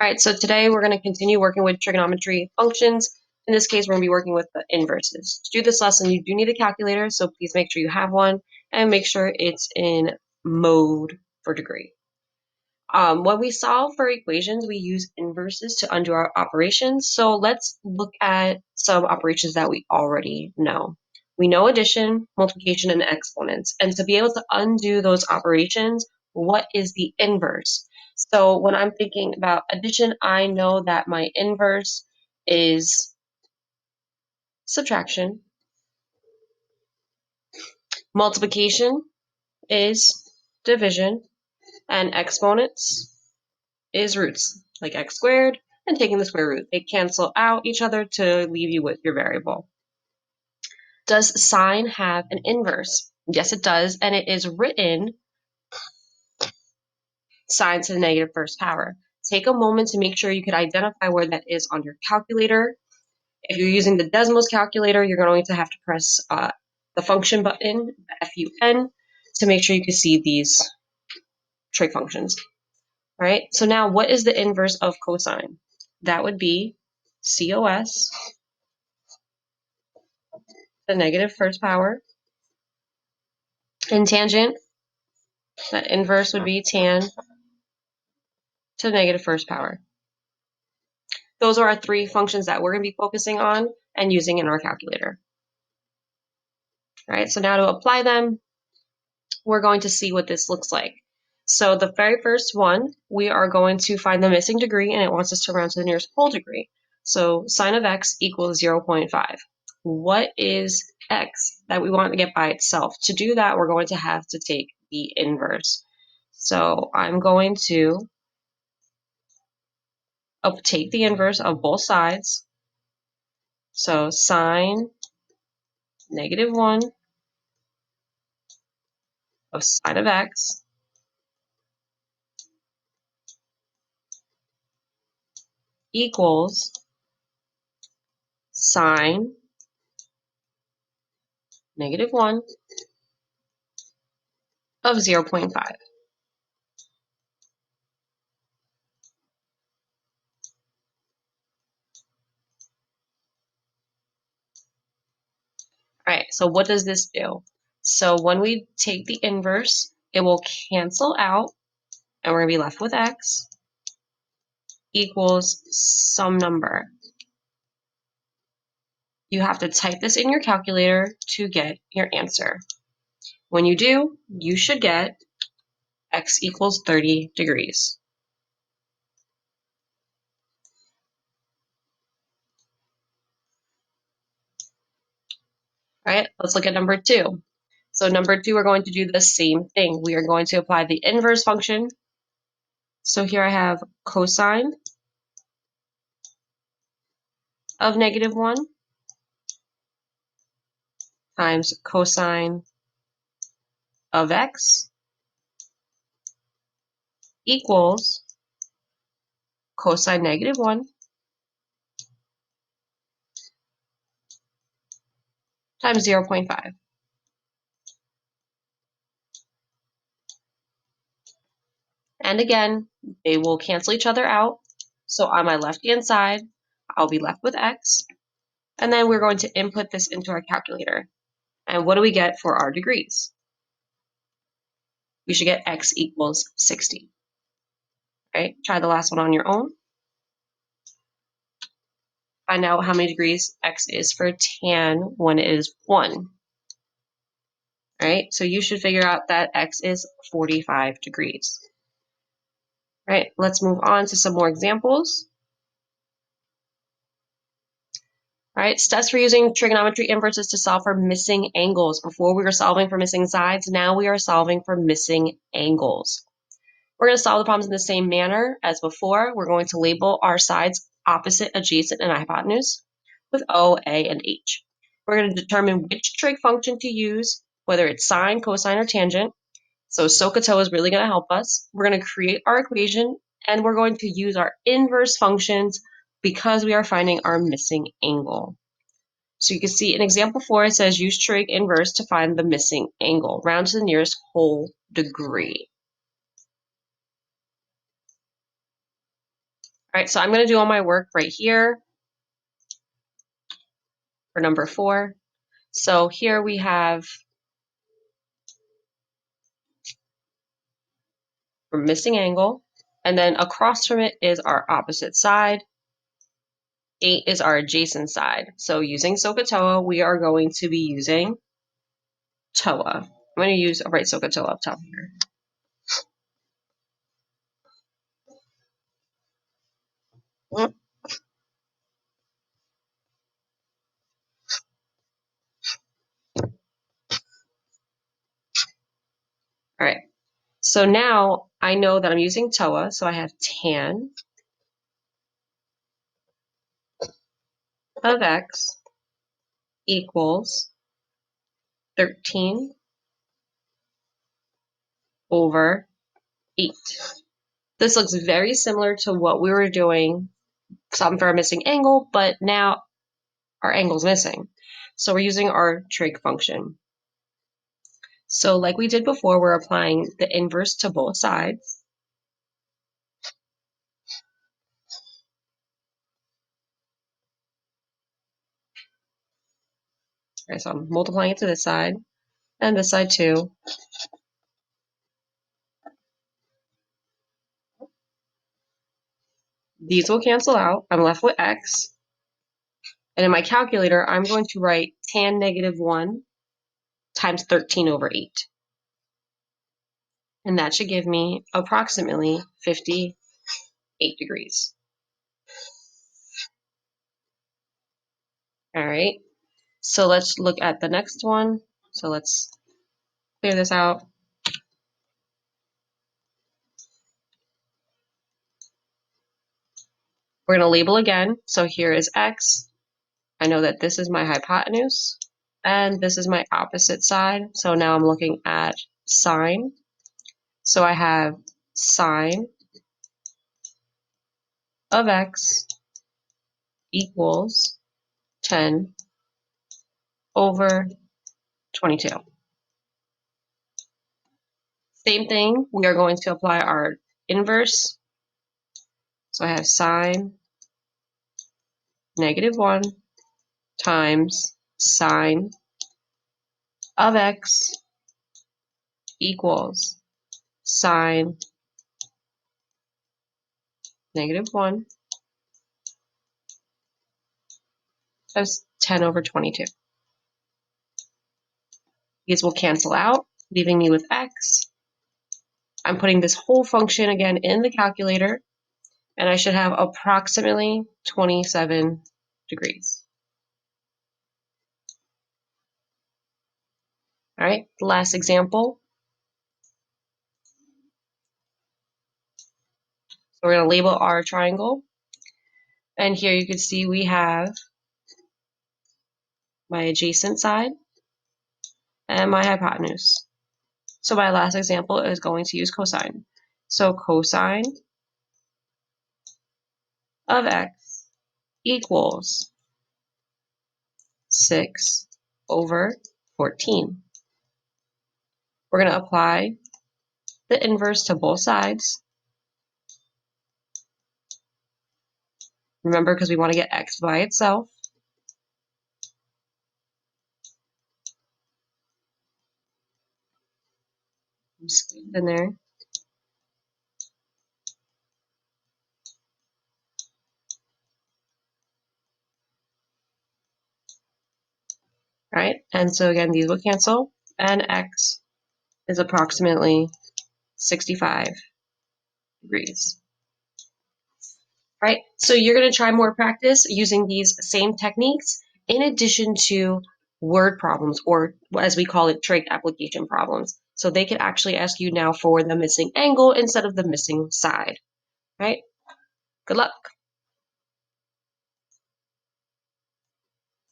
All right, so today we're going to continue working with trigonometry functions. In this case, we're going to be working with the inverses. To do this lesson, you do need a calculator, so please make sure you have one and make sure it's in mode for degree. When we solve for equations, we use inverses to undo our operations. So let's look at some operations that we already know. We know addition, multiplication, and exponents. And to be able to undo those operations, what is the inverse? So when I'm thinking about addition, I know that my inverse is subtraction. Multiplication is division. And exponents is roots, like x squared and taking the square root. They cancel out each other to leave you with your variable. Does sine have an inverse? Yes, it does, and it is written sine to the negative first power. Take a moment to make sure you can identify where that is on your calculator. If you're using the Desmos calculator, you're going to have to press the function button, FUN, to make sure you can see these trig functions. All right, so now what is the inverse of cosine? That would be cos, the negative first power, and tangent, that inverse would be tan to the negative first power. Those are our three functions that we're going to be focusing on and using in our calculator. All right, so now to apply them, we're going to see what this looks like. So the very first one, we are going to find the missing degree, and it wants us to round to the nearest whole degree. So sine of x equals 0.5. What is x that we want to get by itself? To do that, we're going to have to take the inverse. So I'm going to take the inverse of both sides. So sine -1 of sine of x equals sine -1 of 0.5. All right, so what does this do? So when we take the inverse, it will cancel out, and we're going to be left with x equals some number. You have to type this in your calculator to get your answer. When you do, you should get x equals 30 degrees. All right, let's look at number 2. So number 2, we're going to do the same thing. We are going to apply the inverse function. So here I have cosine of -1 times cosine of x equals cosine -1 times 0.5. And again, they will cancel each other out. So on my left-hand side, I'll be left with x. And then we're going to input this into our calculator. And what do we get for our degrees? We should get x equals 60. Right? Try the last one on your own. Find out how many degrees x is for tan when it is 1. Right? So you should figure out that x is 45 degrees. Right? Let's move on to some more examples. All right, steps for using trigonometry inverses to solve for missing angles. Before we were solving for missing sides, now we are solving for missing angles. We're going to solve the problems in the same manner as before. We're going to label our sides opposite, adjacent, and hypotenuse with O, A, and H. We're going to determine which trig function to use, whether it's sine, cosine, or tangent. So SOHCAHTOA is really going to help us. We're going to create our equation, and we're going to use our inverse functions because we are finding our missing angle. So you can see in example 4, it says use trig inverse to find the missing angle. Round to the nearest whole degree. All right, so I'm going to do all my work right here for number 4. So here we have, we're missing angle, and then across from it is our opposite side. 8 is our adjacent side. So using SOHCAHTOA, we are going to be using TOA. I'm going to use a right SOHCAHTOA up top here. All right. So now I know that I'm using TOA, so I have tan of x equals 13 over 8. This looks very similar to what we were doing, solving for a missing angle, but now our angle's missing. So we're using our trig function. So like we did before, we're applying the inverse to both sides. Okay, so I'm multiplying it to this side and this side too. These will cancel out. I'm left with x. And in my calculator, I'm going to write tan -1 times 13 over 8. And that should give me approximately 58 degrees. All right, so let's look at the next one. So let's clear this out. We're going to label again. So here is x. I know that this is my hypotenuse, and this is my opposite side. So now I'm looking at sine. So I have sine of x equals 10 over 22. Same thing, we are going to apply our inverse. So I have sine -1 times sine of x equals sine -1 times 10 over 22. These will cancel out, leaving me with x. I'm putting this whole function again in the calculator, and I should have approximately 27 degrees. All right, the last example. So we're going to label our triangle. And here you can see we have my adjacent side and my hypotenuse. So my last example is going to use cosine. So cosine of x equals 6 over 14. We're going to apply the inverse to both sides. Remember, because we want to get x by itself. Squeeze in there. Right? And so again, these will cancel, and x is approximately 65 degrees. Right? So you're going to try more practice using these same techniques in addition to word problems, or as we call it, trig application problems. So they could actually ask you now for the missing angle instead of the missing side. Right? Good luck.